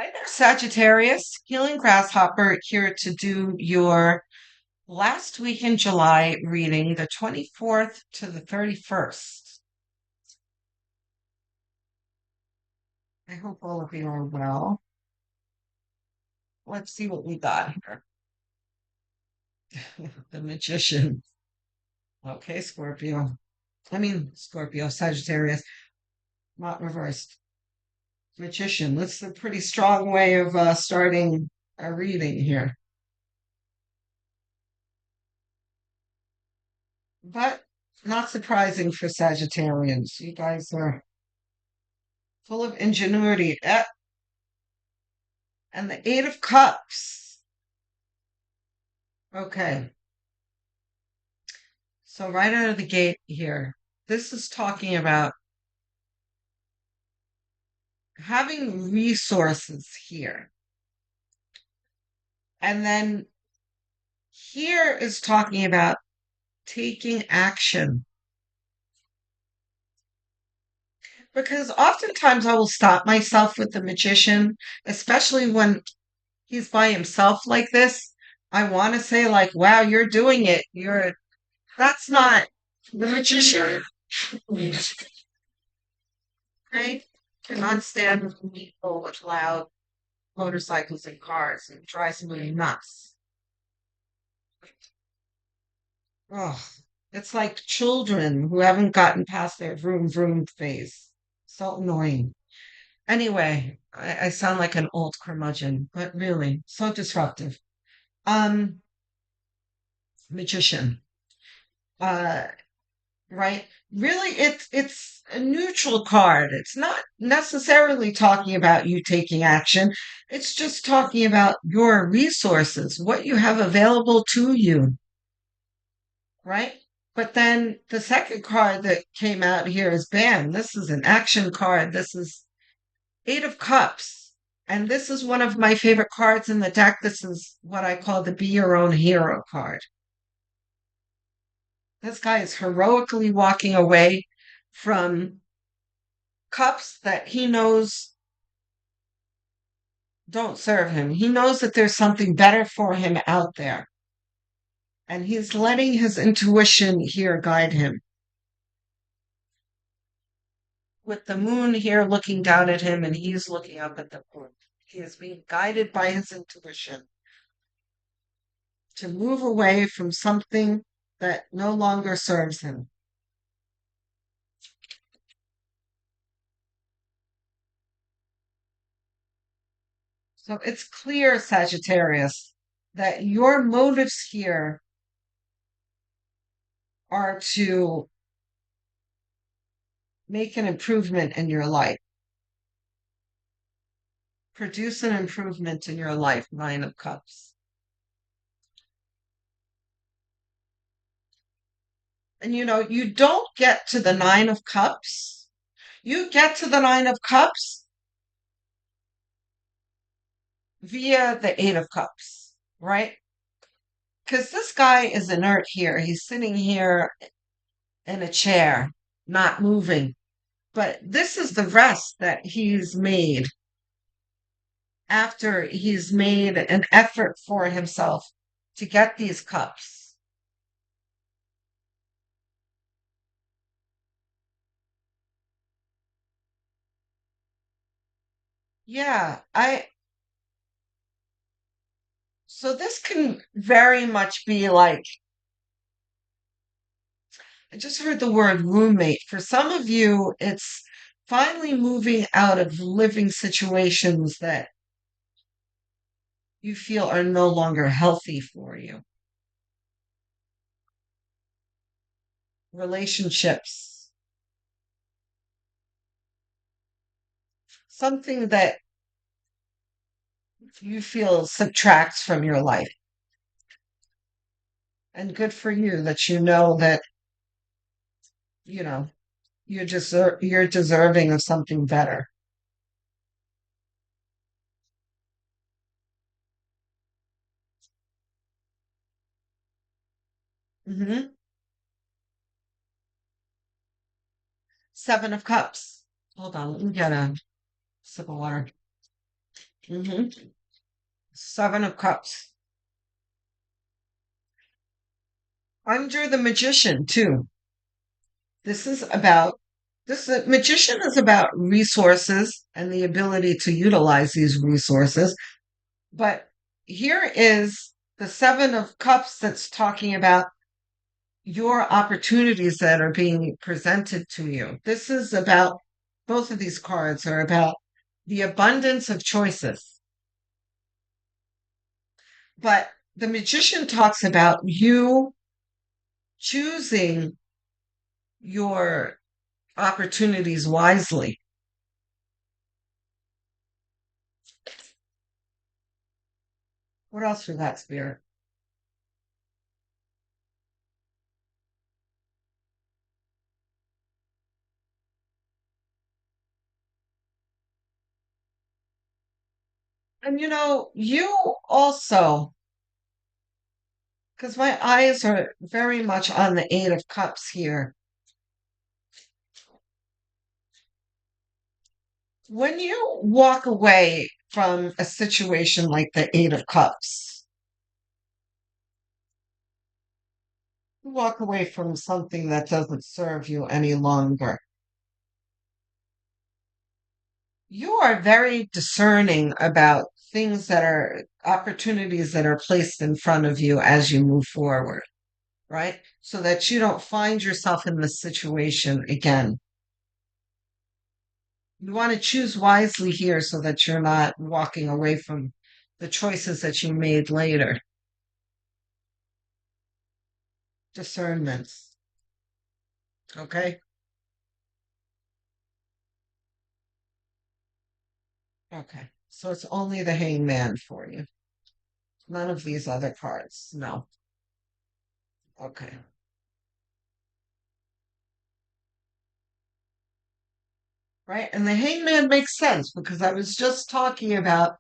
Hi there, Sagittarius. Healing Grasshopper here to do your last week in July reading, the 24th to the 31st. I hope all of you are well. Let's see what we got here. The Magician. Okay, Scorpio, Sagittarius, not reversed. Magician. That's a pretty strong way of starting a reading here. But not surprising for Sagittarians. You guys are full of ingenuity. And the Eight of Cups. Okay. So right out of the gate here, this is talking about having resources here. And then here is talking about taking action. Because oftentimes I will stop myself with the magician, especially when he's by himself like this. I want to say, like, wow, you're doing it. That's not the magician. Right? Cannot stand with people with loud motorcycles and cars. It drives me nuts. Oh, it's like children who haven't gotten past their vroom vroom phase. So annoying. Anyway, I sound like an old curmudgeon, but really, so disruptive. Um, Magician. Uh, right? Really, it's a neutral card. It's not necessarily talking about you taking action. It's just talking about your resources, what you have available to you, right? But then the second card that came out here is bam. This is an action card. This is Eight of Cups. And this is one of my favorite cards in the deck. This is what I call the Be Your Own Hero card. This guy is heroically walking away from cups that he knows don't serve him. He knows that there's something better for him out there. And he's letting his intuition here guide him. With the moon here looking down at him and he's looking up at the moon. He is being guided by his intuition to move away from something that no longer serves him. So it's clear, Sagittarius, that your motives here are to make an improvement in your life, produce an improvement in your life, Nine of Cups. And you don't get to the Nine of Cups. You get to the Nine of Cups via the Eight of Cups, right? Because this guy is inert here. He's sitting here in a chair, not moving. But this is the rest that he's made after he's made an effort for himself to get these cups. Yeah, so this can very much be like, I just heard the word roommate. For some of you, it's finally moving out of living situations that you feel are no longer healthy for you. Relationships, something that you feel subtracts from your life. And good for you that you know that, you know, you're deserving of something better. Hmm. Seven of Cups. Hold on, let me get a sip of water. Hmm. Seven of Cups. Under the Magician, too. This is about this magician is about resources and the ability to utilize these resources. But here is the Seven of Cups that's talking about your opportunities that are being presented to you. This is about both of these cards are about the abundance of choices. But the magician talks about you choosing your opportunities wisely. What else for that, Spirit? And you also, because my eyes are very much on the Eight of Cups here. When you walk away from a situation like the Eight of Cups, you walk away from something that doesn't serve you any longer. You are very discerning about things that are opportunities that are placed in front of you as you move forward, right? So that you don't find yourself in this situation again. You want to choose wisely here so that you're not walking away from the choices that you made later. Discernments. Okay. Okay. So it's only the hangman for you. None of these other cards. No. Okay. Right. And the hangman makes sense because I was just talking about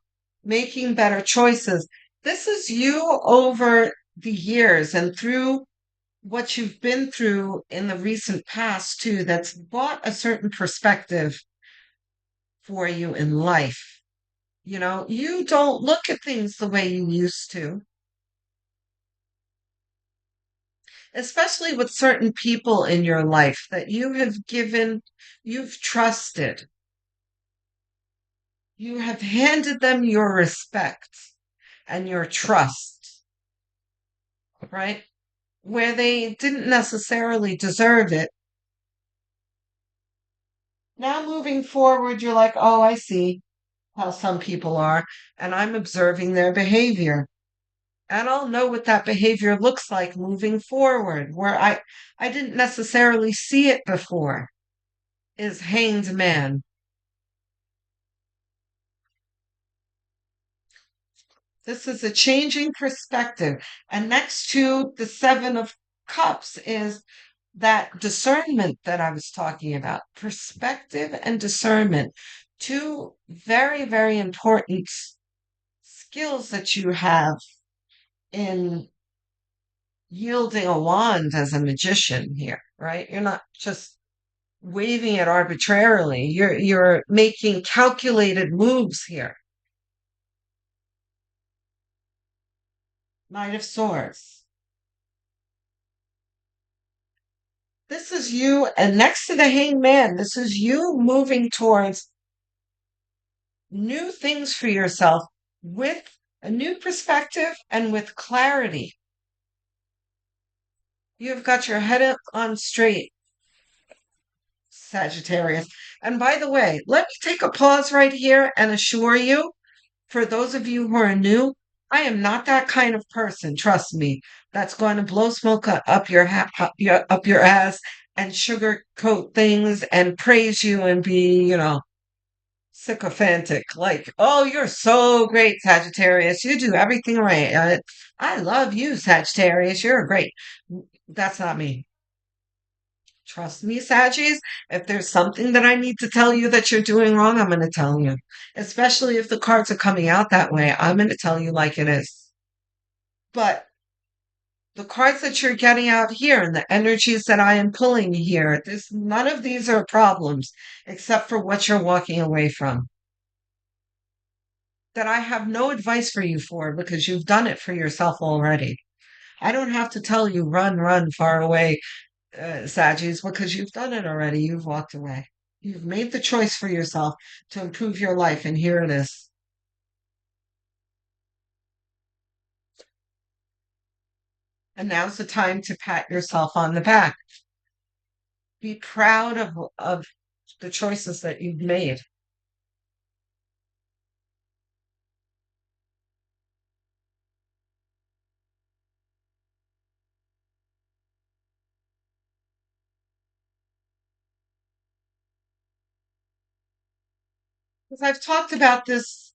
making better choices. This is you over the years and through what you've been through in the recent past too, that's brought a certain perspective for you in life. You don't look at things the way you used to, especially with certain people in your life that you've trusted. You have handed them your respect and your trust, right? Where they didn't necessarily deserve it. Now, moving forward, you're like, oh, I see how some people are, and I'm observing their behavior. And I'll know what that behavior looks like moving forward, where I didn't necessarily see it before, is hanged man. This is a changing perspective. And next to the Seven of Cups is that discernment that I was talking about. Perspective and discernment. Two very, very important skills that you have in yielding a wand as a magician here, right? You're not just waving it arbitrarily. You're making calculated moves here. Knight of Swords. This is you, and next to the hangman, this is you moving towards new things for yourself with a new perspective and with clarity. You've got your head up on straight, Sagittarius. And by the way, let me take a pause right here and assure you, for those of you who are new, I am not that kind of person, trust me, that's going to blow smoke up your ass and sugarcoat things and praise you and be, sycophantic. Like, oh, you're so great, Sagittarius. You do everything right. I love you, Sagittarius. You're great. That's not me. Trust me, Saggies. If there's something that I need to tell you that you're doing wrong, I'm going to tell you. Especially if the cards are coming out that way, I'm going to tell you like it is. But the cards that you're getting out here and the energies that I am pulling here, none of these are problems except for what you're walking away from. that I have no advice for you for because you've done it for yourself already. I don't have to tell you run, run far away, Saggies, because you've done it already. You've walked away. You've made the choice for yourself to improve your life, and here it is. And now's the time to pat yourself on the back. Be proud of the choices that you've made. Because I've talked about this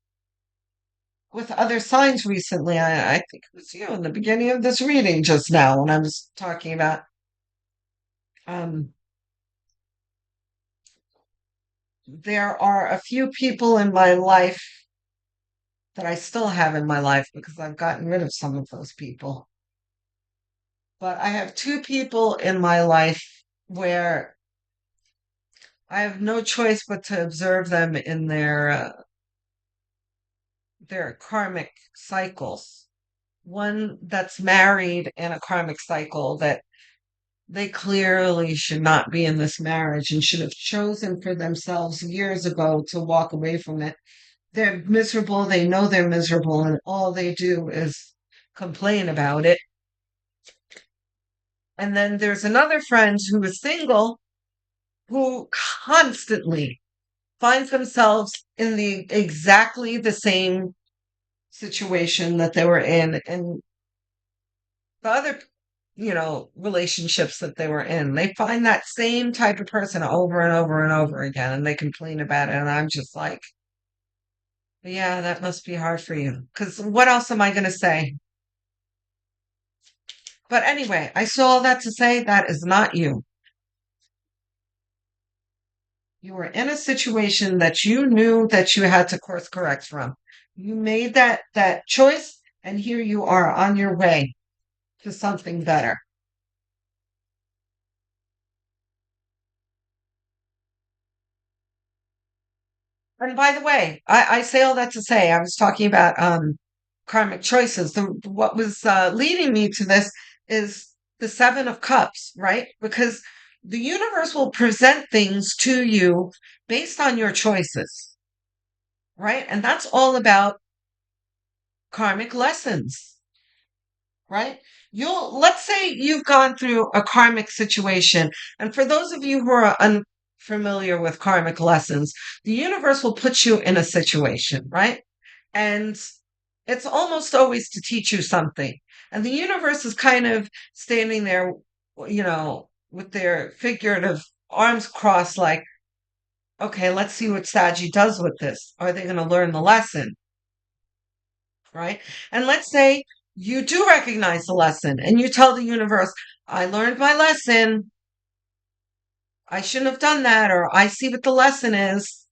with other signs recently. I think it was you in the beginning of this reading just now when I was talking about um, there are a few people in my life that I still have in my life because I've gotten rid of some of those people. But I have two people in my life where I have no choice but to observe them in their karmic cycles. One that's married in a karmic cycle that they clearly should not be in this marriage and should have chosen for themselves years ago to walk away from it. They're miserable, they know they're miserable, and all they do is complain about it. And then there's another friend who is single who constantly finds themselves in the exactly the same situation that they were in and the other relationships that they were in. They find that same type of person over and over and over again and they complain about it and I'm just like, yeah, that must be hard for you because what else am I going to say? But anyway, I saw all that to say that is not you. You were in a situation that you knew that you had to course correct from. You made that choice and here you are on your way to something better. And by the way, I say all that to say I was talking about karmic choices. What was leading me to this is the Seven of Cups, right? Because the universe will present things to you based on your choices, right? And that's all about karmic lessons, right? Let's say you've gone through a karmic situation. And for those of you who are unfamiliar with karmic lessons, the universe will put you in a situation, right? And it's almost always to teach you something. And the universe is kind of standing there, with their figurative arms crossed, like, okay, let's see what Saji does with this. Are they going to learn the lesson? Right? And let's say you do recognize the lesson and you tell the universe, I learned my lesson. I shouldn't have done that, or I see what the lesson is.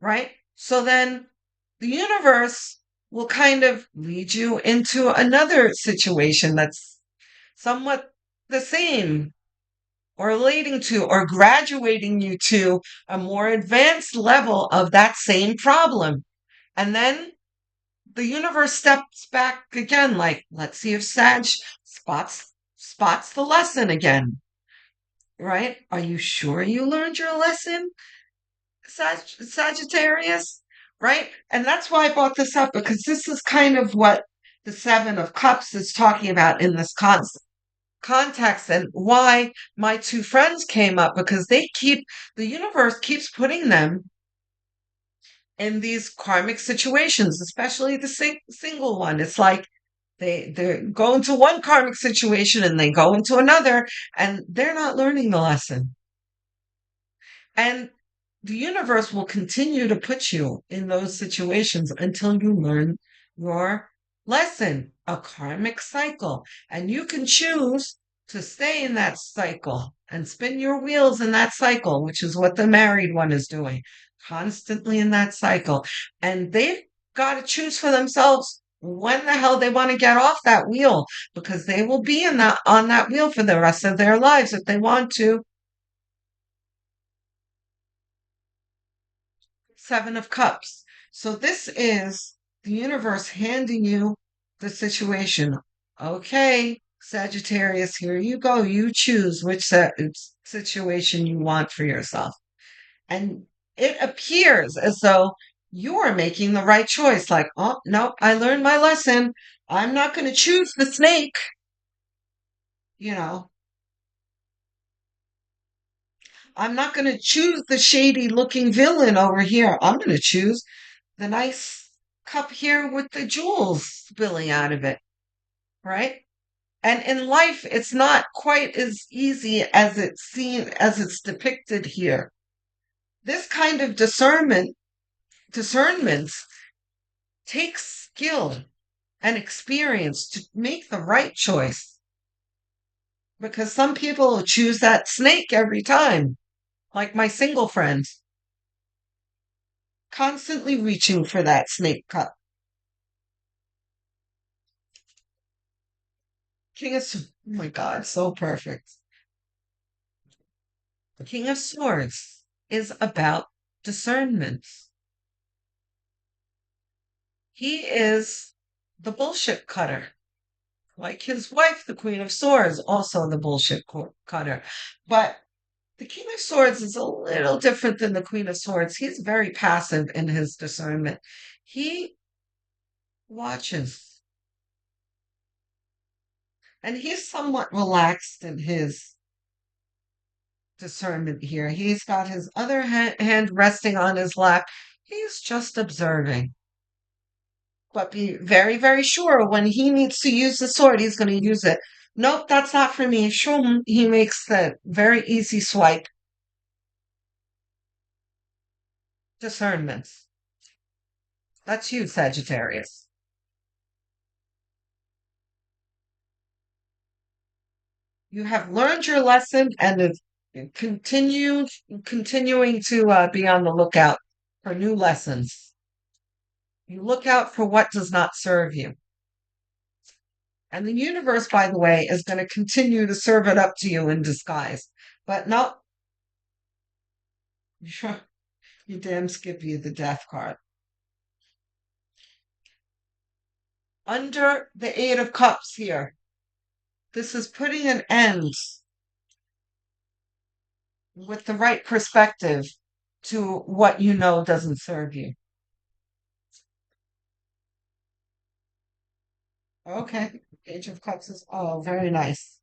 Right? So then the universe will kind of lead you into another situation that's somewhat the same or relating to or graduating you to a more advanced level of that same problem. And then the universe steps back again, like, let's see if Sag spots the lesson again. Right? Are you sure you learned your lesson, Sagittarius? Right? And that's why I brought this up because this is kind of what the Seven of Cups is talking about in this context and why my two friends came up because the universe keeps putting them in these karmic situations, especially the single one. It's like they go into one karmic situation and they go into another and they're not learning the lesson. And the universe will continue to put you in those situations until you learn your lesson, a karmic cycle. And you can choose to stay in that cycle and spin your wheels in that cycle, which is what the married one is doing, constantly in that cycle. And they've got to choose for themselves when the hell they want to get off that wheel because they will be on that wheel for the rest of their lives if they want to. Seven of Cups. So this is the universe handing you the situation. Okay, Sagittarius, here you go. You choose which situation you want for yourself. And it appears as though you're making the right choice. Like, oh, no, I learned my lesson. I'm not going to choose the snake. You know, I'm not going to choose the shady looking villain over here. I'm going to choose the nice cup here with the jewels spilling out of it, right? And in life, it's not quite as easy as as it's depicted here. This kind of discernments takes skill and experience to make the right choice. Because some people will choose that snake every time, like my single friend, constantly reaching for that snake cup. Oh my God, so perfect. The King of Swords is about discernment. He is the bullshit cutter. Like his wife, the Queen of Swords, also the bullshit cutter. But the King of Swords is a little different than the Queen of Swords. He's very passive in his discernment. He watches and he's somewhat relaxed in his discernment here. He's got his other hand resting on his lap. He's just observing. But be very, very sure when he needs to use the sword, he's going to use it. Nope, that's not for me. Shum, he makes the very easy swipe. Discernment. That's you, Sagittarius. You have learned your lesson and have continuing to be on the lookout for new lessons. You look out for what does not serve you. And the universe, by the way, is going to continue to serve it up to you in disguise. But no, you damn skip you the death card. Under the Eight of Cups here, this is putting an end with the right perspective to what you know doesn't serve you. Okay, Page of Cups is, oh, very nice.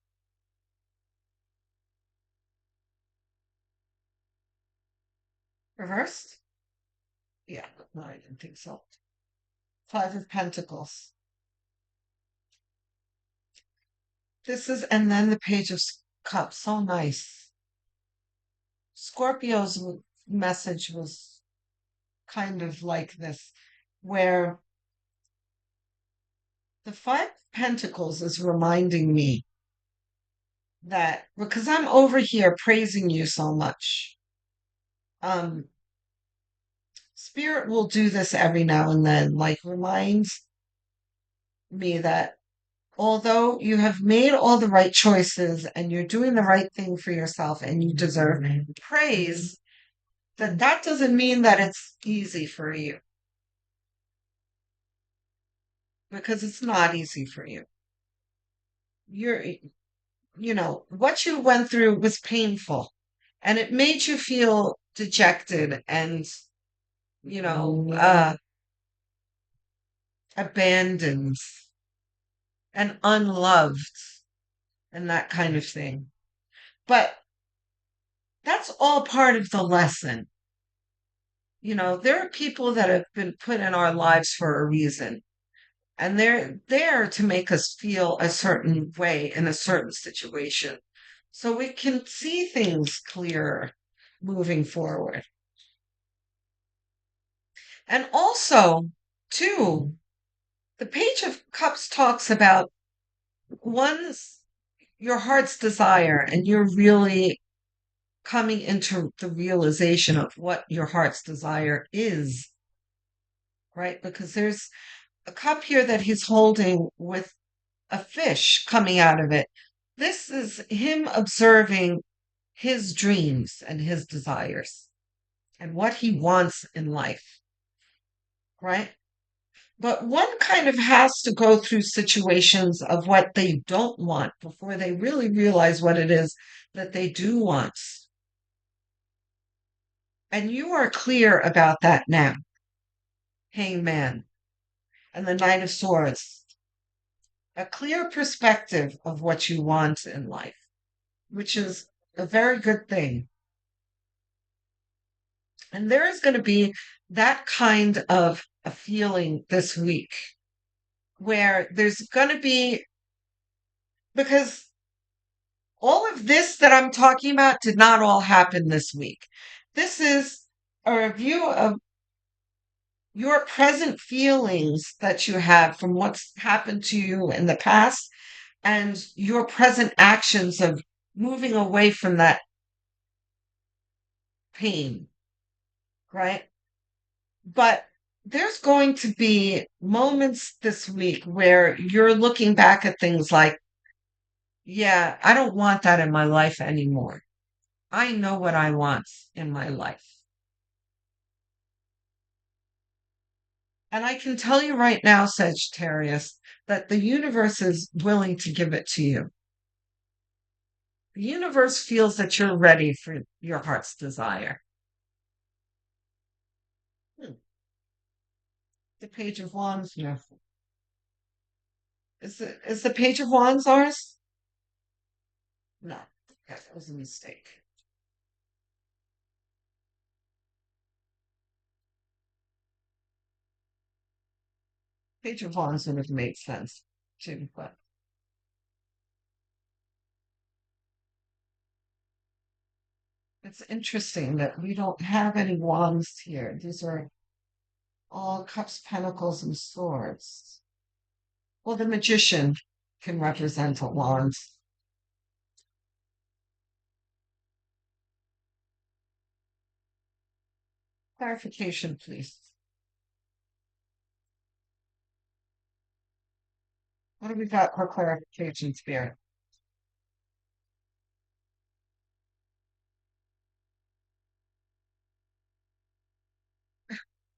Reversed? Yeah, no, I didn't think so. Five of Pentacles. This is, and then the Page of Cups. So nice. Scorpio's message was kind of like this, where the Five of Pentacles is reminding me that because I'm over here praising you so much, um, Spirit will do this every now and then, like reminds me that although you have made all the right choices and you're doing the right thing for yourself and you deserve praise, that doesn't mean that it's easy for you because it's not easy for you. You're, what you went through was painful and it made you feel dejected and, abandoned and unloved and that kind of thing. But that's all part of the lesson. There are people that have been put in our lives for a reason, and they're there to make us feel a certain way in a certain situation so we can see things clearer moving forward. And also, too, the Page of Cups talks about one's your heart's desire, and you're really coming into the realization of what your heart's desire is, right? Because there's a cup here that he's holding with a fish coming out of it. This is him observing his dreams and his desires and what he wants in life, right? But one kind of has to go through situations of what they don't want before they really realize what it is that they do want. And you are clear about that now, Hangman and the Knight of Swords. A clear perspective of what you want in life, which is a very good thing. And there is going to be that kind of a feeling this week where there's going to be, because all of this that I'm talking about did not all happen this week. This is a review of your present feelings that you have from what's happened to you in the past and your present actions of moving away from that pain, right? But there's going to be moments this week where you're looking back at things like, yeah, I don't want that in my life anymore. I know what I want in my life. And I can tell you right now, Sagittarius, that the universe is willing to give it to you. The universe feels that you're ready for your heart's desire. Hmm. The Page of Wands, no. Is the Page of Wands ours? No. Okay, that was a mistake. Page of Wands would have made sense too, but it's interesting that we don't have any wands here. These are all cups, pentacles, and swords. Well, the magician can represent a wand. Clarification, please. What do we got for clarification, Spirit?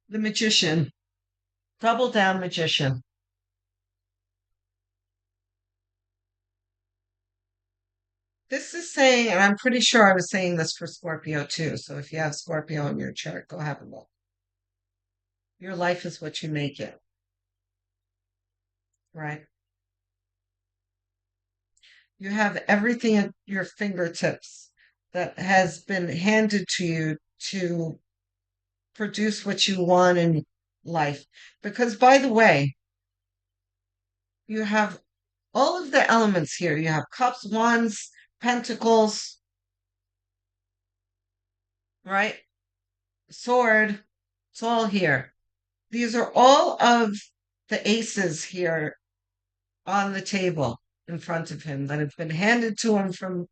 The magician. Double down magician. This is saying, and I'm pretty sure I was saying this for Scorpio too. So if you have Scorpio in your chart, go have a look. Your life is what you make it, right? You have everything at your fingertips that has been handed to you to produce what you want in life. Because, by the way, you have all of the elements here. You have cups, wands, pentacles, right? Sword. It's all here. These are all of the aces here on the table in front of him that have been handed to him from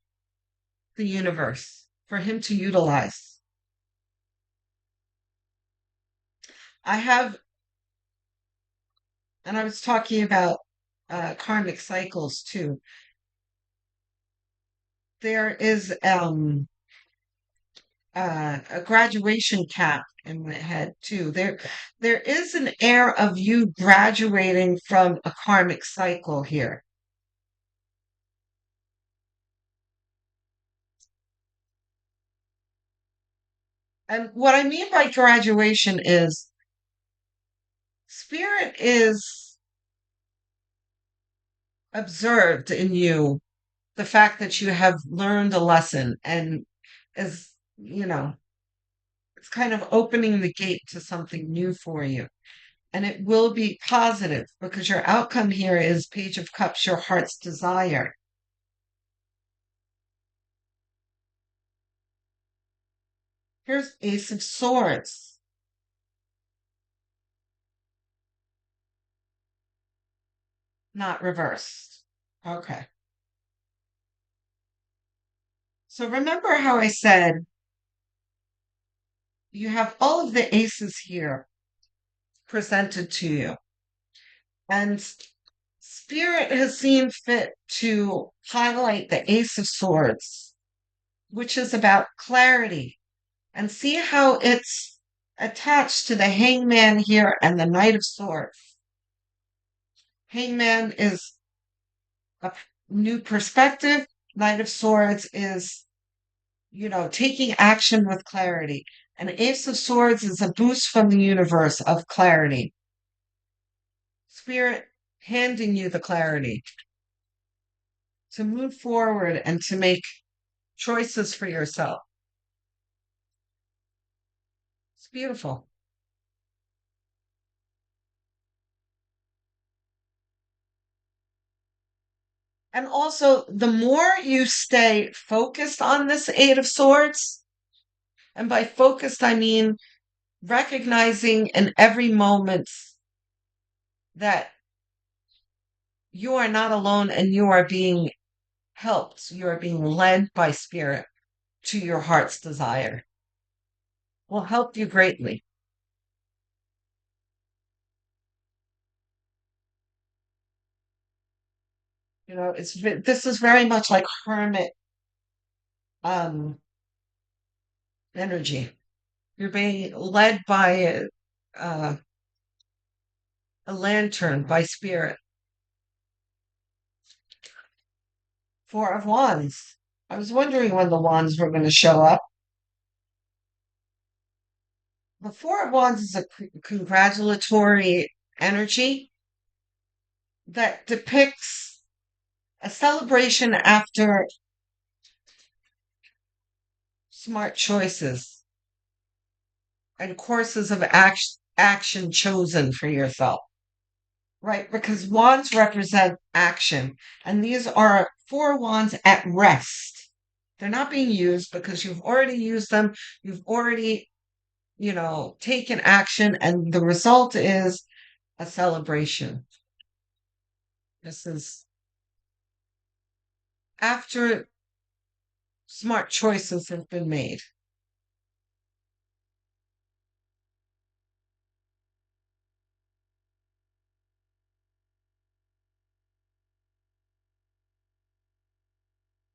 the universe for him to utilize. I have, and I was talking about karmic cycles too. There is a graduation cap in my head too. There is an air of you graduating from a karmic cycle here. And what I mean by graduation is spirit is observed in you the fact that you have learned a lesson and is, you know, it's kind of opening the gate to something new for you. And it will be positive because your outcome here is Page of Cups, your heart's desire. Here's Ace of Swords. Not reversed. Okay. So remember how I said you have all of the aces here presented to you. And Spirit has seen fit to highlight the Ace of Swords, which is about clarity. And see how it's attached to the hangman here and the Knight of Swords. Hangman is a new perspective. Knight of Swords is, taking action with clarity. And Ace of Swords is a boost from the universe of clarity. Spirit handing you the clarity to move forward and to make choices for yourself. It's beautiful. And also, the more you stay focused on this Eight of Swords, and by focused, I mean recognizing in every moment that you are not alone and you are being helped. You are being led by spirit to your heart's desire. Will help you greatly. This is very much like hermit um energy. You're being led by uh, a lantern by spirit. Four of Wands. I was wondering when the wands were going to show up. The Four of Wands is a congratulatory energy that depicts a celebration after smart choices and courses of action chosen for yourself, right? Because wands represent action, and these are four wands at rest. They're not being used because you've already used them. You've already, taken action, and the result is a celebration. This is after smart choices have been made.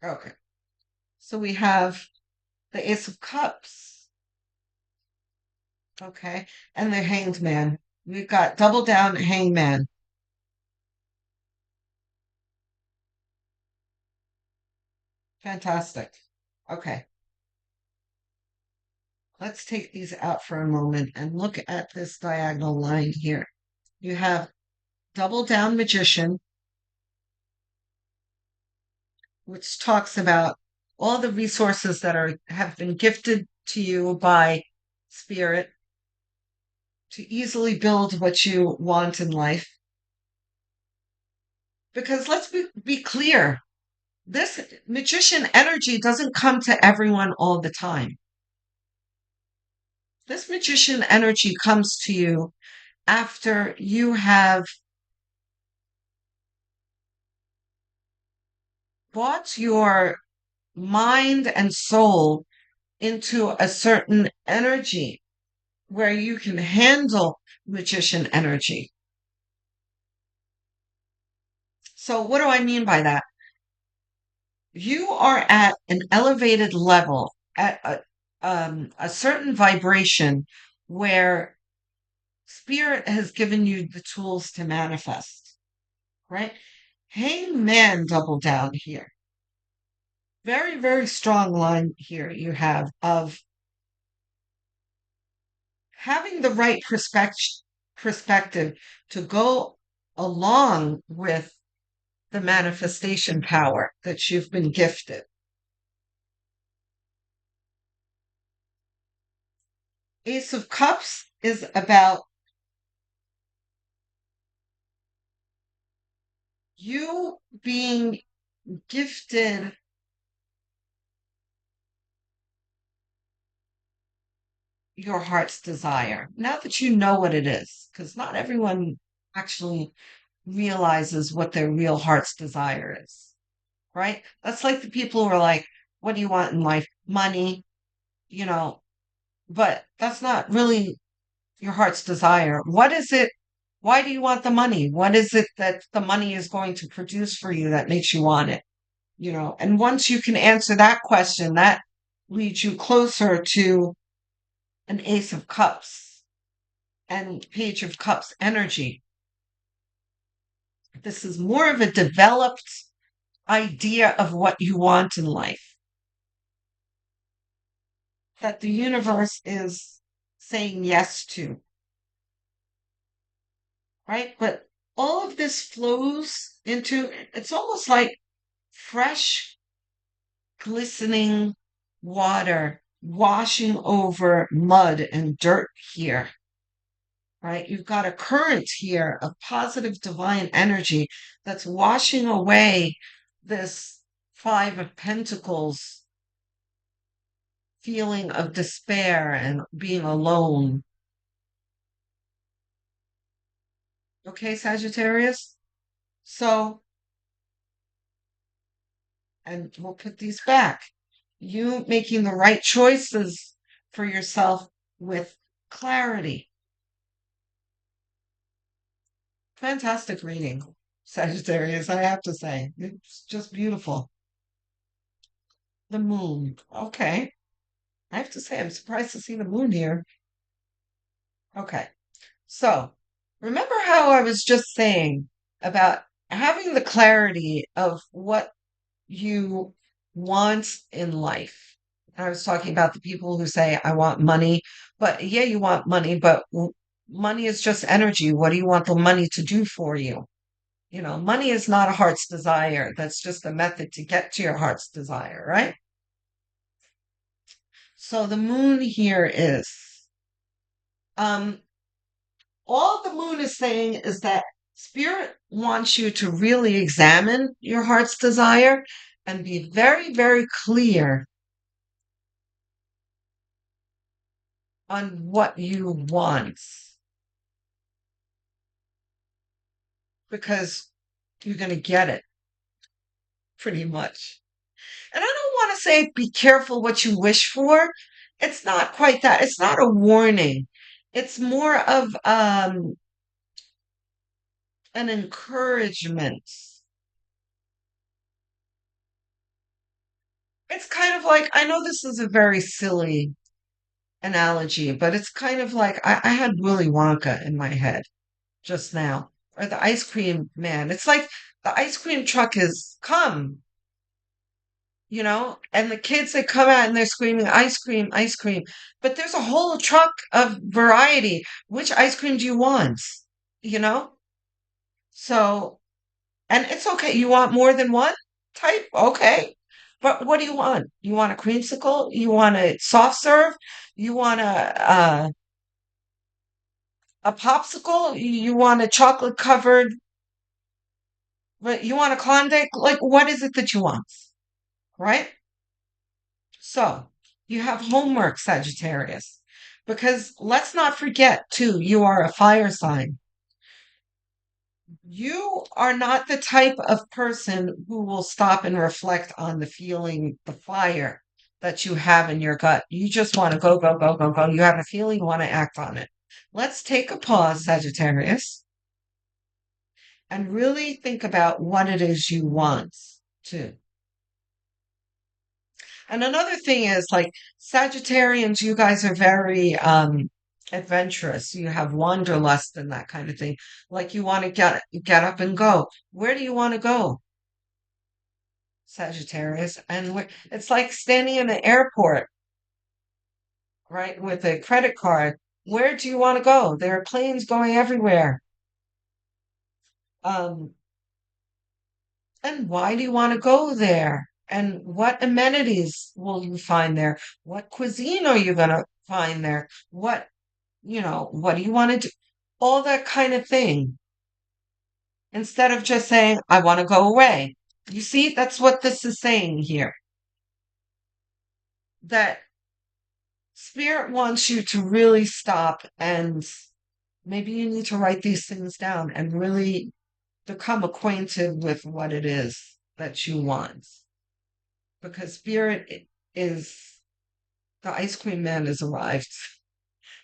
Okay. So we have the Ace of Cups. Okay. And the Hanged Man. We've got double down Hangman. Fantastic. Okay. Let's take these out for a moment and look at this diagonal line here. You have double down Magician, which talks about all the resources that have been gifted to you by spirit to easily build what you want in life. Because let's be clear, this magician energy doesn't come to everyone all the time. This magician energy comes to you after you have brought your mind and soul into a certain energy where you can handle magician energy. So, what do I mean by that? You are at an elevated level, at a certain vibration where spirit has given you the tools to manifest, right? Hangman double down here. Very, very strong line here you have of having the right perspective to go along with the manifestation power that you've been gifted. Ace of Cups is about you being gifted your heart's desire. Now that you know what it is, because not everyone actually realizes what their real heart's desire is, right? That's like the people who are like, what do you want in life? Money, you know, but that's not really your heart's desire. What is it? Why do you want the money? What is it that the money is going to produce for you that makes you want it? And once you can answer that question, that leads you closer to an Ace of Cups and Page of Cups energy. This is more of a developed idea of what you want in life that the universe is saying yes to, right? But all of this flows into it's almost like fresh, glistening water washing over mud and dirt here, right? You've got a current here of positive divine energy that's washing away this Five of Pentacles feeling of despair and being alone. Okay, Sagittarius? So, and we'll put these back. You making the right choices for yourself with clarity. Fantastic reading, Sagittarius, I have to say. It's just beautiful. The moon. Okay. I have to say, I'm surprised to see the moon here. Okay. So, remember how I was just saying about having the clarity of what you want in life? And I was talking about the people who say, I want money. But yeah, you want money, but money is just energy. What do you want the money to do for you? You know, money is not a heart's desire. That's just a method to get to your heart's desire, right? So the moon here is um all the moon is saying is that spirit wants you to really examine your heart's desire and be very, very clear on what you want because you're going to get it pretty much. And I don't want to say be careful what you wish for. It's not quite that. It's not a warning. It's more of an encouragement. It's kind of like, I know this is a very silly analogy, but it's kind of like I had Willy Wonka in my head just now, or the ice cream man. It's like the ice cream truck has come, and the kids that come out and they're screaming ice cream, ice cream. But there's a whole truck of variety. Which ice cream do you want? You know? So, and it's okay. You want more than one type? Okay. But what do you want? You want a creamsicle? You want a soft serve? You want a popsicle? You want a chocolate covered, but you want a Klondike? Like, what is it that you want? Right? So you have homework, Sagittarius, because let's not forget, too, you are a fire sign. You are not the type of person who will stop and reflect on the feeling, the fire that you have in your gut. You just want to go, go, go, go, go. You have a feeling, you want to act on it. Let's take a pause, Sagittarius, and really think about what it is you want to. And another thing is like Sagittarians, you guys are very adventurous. You have wanderlust and that kind of thing. Like you want to get up and go. Where do you want to go, Sagittarius? And it's like standing in an airport, right, with a credit card. Where do you want to go? There are planes going everywhere. Um, and why do you want to go there? And what amenities will you find there? What cuisine are you going to find there? What do you want to do? All that kind of thing. Instead of just saying, I want to go away. You see, that's what this is saying here. That spirit wants you to really stop and maybe you need to write these things down and really become acquainted with what it is that you want. Because spirit is the ice cream man has arrived.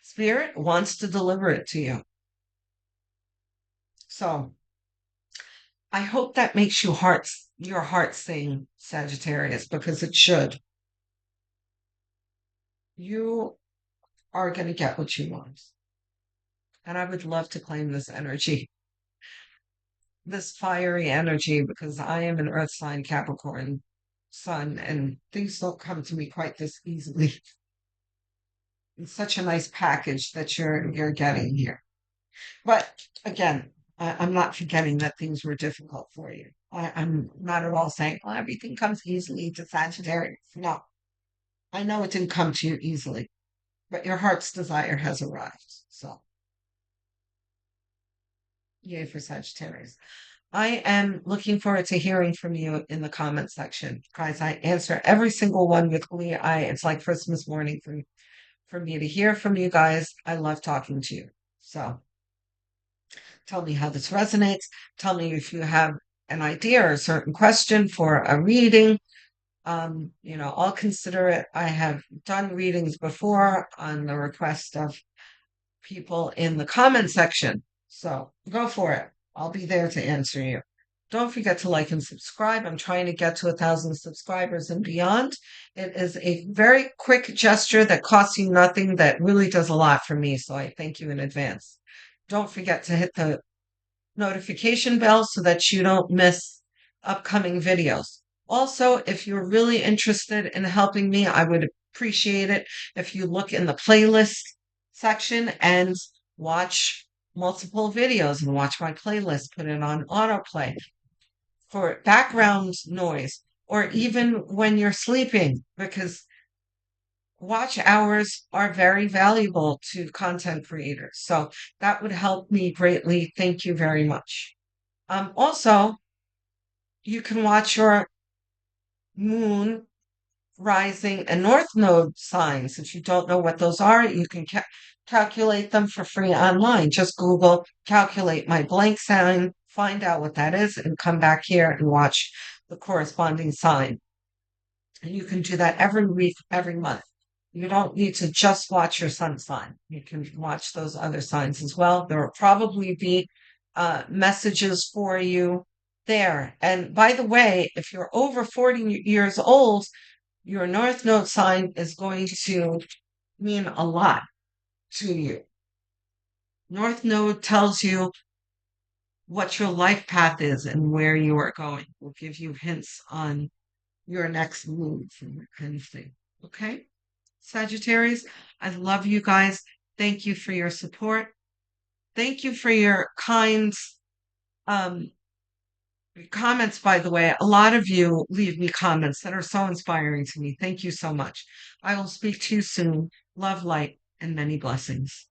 Spirit wants to deliver it to you. So I hope that makes your heart sing, Sagittarius, because it should. You are going to get what you want. And I would love to claim this energy, this fiery energy, because I am an earth sign Capricorn sun, and things don't come to me quite this easily. It's such a nice package that you're getting here. But again, I'm not forgetting that things were difficult for you. I'm not at all saying, oh, everything comes easily to Sagittarius. No, I know it didn't come to you easily, but your heart's desire has arrived. So, yay for Sagittarius. I am looking forward to hearing from you in the comment section. Guys, I answer every single one with glee. It's like Christmas morning for me to hear from you guys. I love talking to you. So tell me how this resonates. Tell me if you have an idea or a certain question for a reading. I'll consider it. I have done readings before on the request of people in the comment section. So go for it. I'll be there to answer you. Don't forget to like and subscribe. I'm trying to get to 1,000 subscribers and beyond. It is a very quick gesture that costs you nothing, that really does a lot for me. So I thank you in advance. Don't forget to hit the notification bell so that you don't miss upcoming videos. Also, if you're really interested in helping me, I would appreciate it if you look in the playlist section and watch multiple videos and watch my playlist, put it on autoplay for background noise, or even when you're sleeping, because watch hours are very valuable to content creators. So that would help me greatly. Thank you very much. Also, you can watch your moon, rising, and north node signs. If you don't know what those are, you can calculate them for free online. Just Google calculate my blank sign, find out what that is, and come back here and watch the corresponding sign. And you can do that every week, every month. You don't need to just watch your sun sign. You can watch those other signs as well. There will probably be messages for you there. And by the way, if you're over 40 years old, your North Node sign is going to mean a lot to you. North Node tells you what your life path is and where you are going. Will give you hints on your next move and that kind of thing. Okay? Sagittarius, I love you guys. Thank you for your support. Thank you for your kind comments, by the way. A lot of you leave me comments that are so inspiring to me. Thank you so much. I will speak to you soon. Love, light, and many blessings.